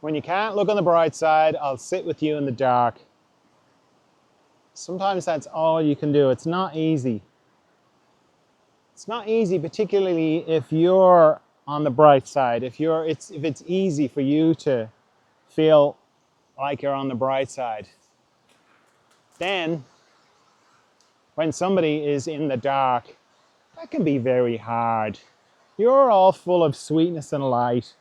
When you can't look on the bright side, I'll sit with you in the dark. Sometimes that's all you can do. It's not easy. It's not easy, particularly if you're on the bright side. If it's easy for you to feel like you're on the bright side, then when somebody is in the dark, that can be very hard. You're all full of sweetness and light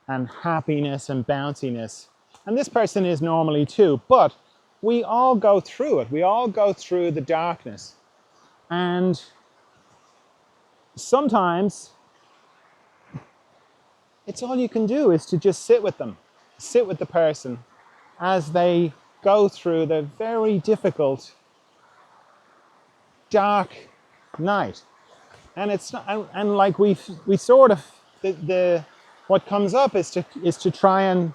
and happiness and bounciness. And this person is normally too, but we all go through it. We all go through the darkness. And sometimes it's all you can do is to just sit with them, sit with the person as they go through the very difficult, dark night. And it's not, and like we sort of what comes up is to try and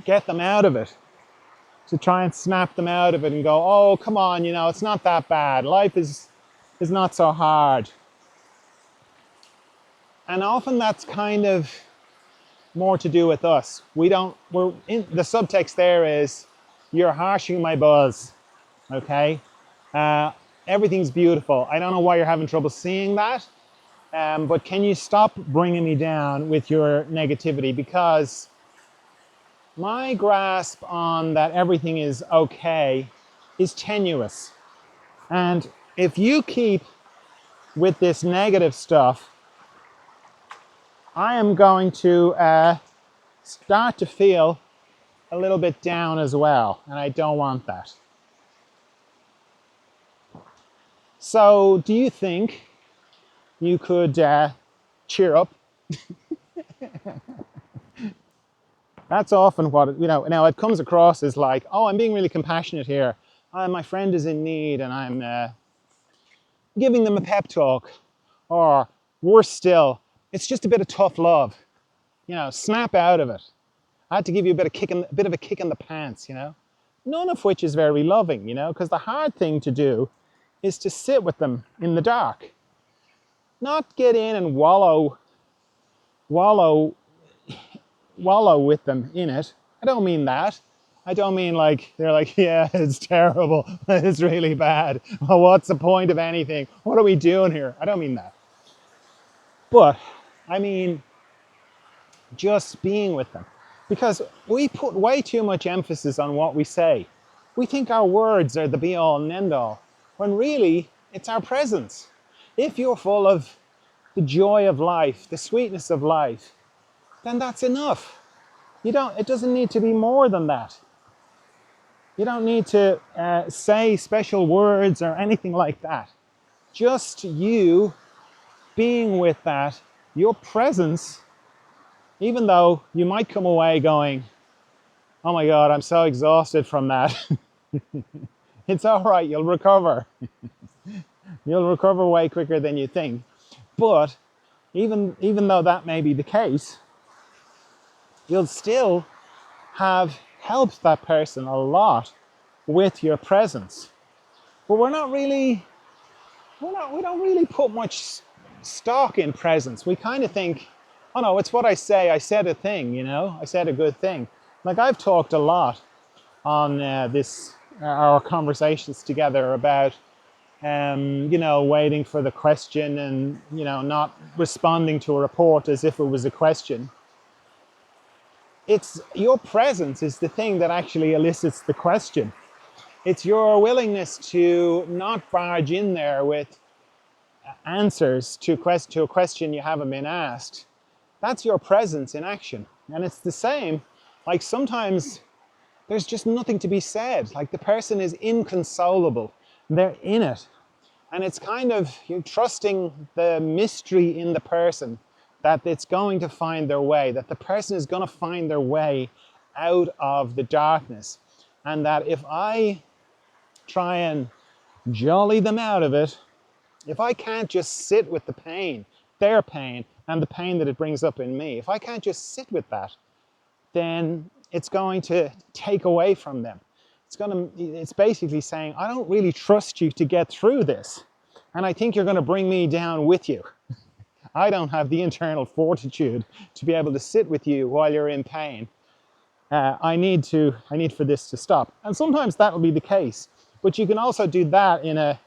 get them out of it, to try and snap them out of it and go, oh, come on, you know, it's not that bad. Life is not so hard. And often that's kind of more to do with us. The subtext there is, you're harshing my buzz, okay? Everything's beautiful. I don't know why you're having trouble seeing that, but can you stop bringing me down with your negativity? Because my grasp on that everything is okay is tenuous. And if you keep with this negative stuff, I am going to start to feel a little bit down as well, and I don't want that. So do you think you could cheer up? That's often what, now it comes across as like, oh, I'm being really compassionate here. My friend is in need and I'm giving them a pep talk. Or worse still, it's just a bit of tough love. Snap out of it. I had to give you a bit of a kick in the pants, None of which is very loving, because the hard thing to do is to sit with them in the dark. Not get in and wallow with them in it. I don't mean that. I don't mean like, they're like, yeah, it's terrible. It's really bad. Well, what's the point of anything? What are we doing here? I don't mean that. But I mean, just being with them. Because we put way too much emphasis on what we say. We think our words are the be all and end all, when really it's our presence. If you're full of the joy of life, the sweetness of life, then that's enough. It doesn't need to be more than that. You don't need to say special words or anything like that. Just you being with that, your presence, even though you might come away going, oh my God, I'm so exhausted from that. It's all right, you'll recover. You'll recover way quicker than you think. But even though that may be the case, you'll still have helped that person a lot with your presence. But we don't really put much stock in presence. We kind of think, oh no, it's what I say. I said a thing, I said a good thing. Like I've talked a lot on our conversations together about, waiting for the question and, not responding to a report as if it was a question. It's your presence is the thing that actually elicits the question. It's your willingness to not barge in there with answers to a question you haven't been asked. That's your presence in action. And it's the same, like sometimes there's just nothing to be said. Like the person is inconsolable. They're in it. And it's kind of, you're trusting the mystery in the person, that it's going to find their way, that the person is going to find their way out of the darkness. And that if I try and jolly them out of it, if I can't just sit with the pain, their pain, and the pain that it brings up in me, if I can't just sit with that, then it's going to take away from them. It's basically saying, I don't really trust you to get through this. And I think you're going to bring me down with you. I don't have the internal fortitude to be able to sit with you while you're in pain. I need for this to stop. And sometimes that'll be the case. But you can also do that in a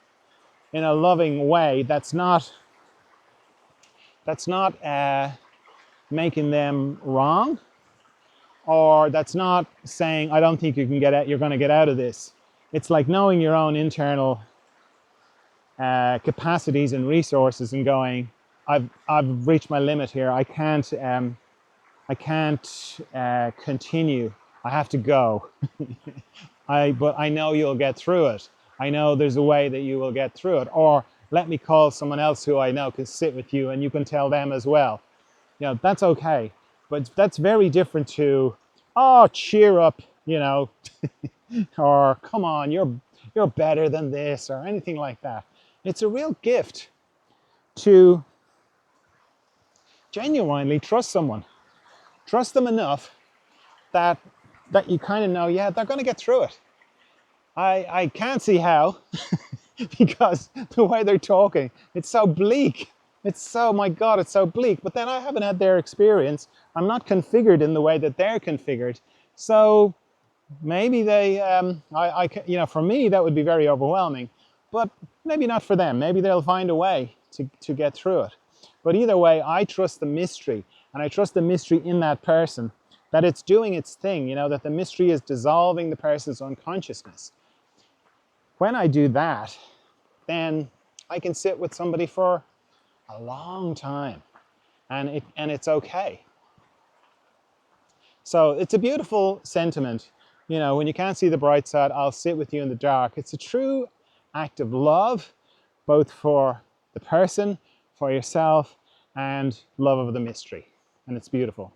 loving way that's not making them wrong, or that's not saying, I don't think you can get out, you're going to get out of this. It's like knowing your own internal capacities and resources and going, I've reached my limit here. I can't continue. I have to go. But I know you'll get through it. I know there's a way that you will get through it. Or let me call someone else who I know can sit with you and you can tell them as well. You know, that's okay. But that's very different to, oh, cheer up, you know, or come on, you're better than this, or anything like that. It's a real gift to genuinely trust someone. Trust them enough that you kind of know, yeah, they're going to get through it. I can't see how, because the way they're talking, it's so bleak. It's so, my God, it's so bleak. But then I haven't had their experience. I'm not configured in the way that they're configured. So maybe they, you know, for me, that would be very overwhelming. But maybe not for them. Maybe they'll find a way to get through it. But either way, I trust the mystery. And I trust the mystery in that person, that it's doing its thing, you know, that the mystery is dissolving the person's unconsciousness. When I do that, then I can sit with somebody for a long time, and it's okay. So it's a beautiful sentiment. You know, when you can't see the bright side, I'll sit with you in the dark. It's a true act of love, both for the person, for yourself, and love of the mystery. And it's beautiful.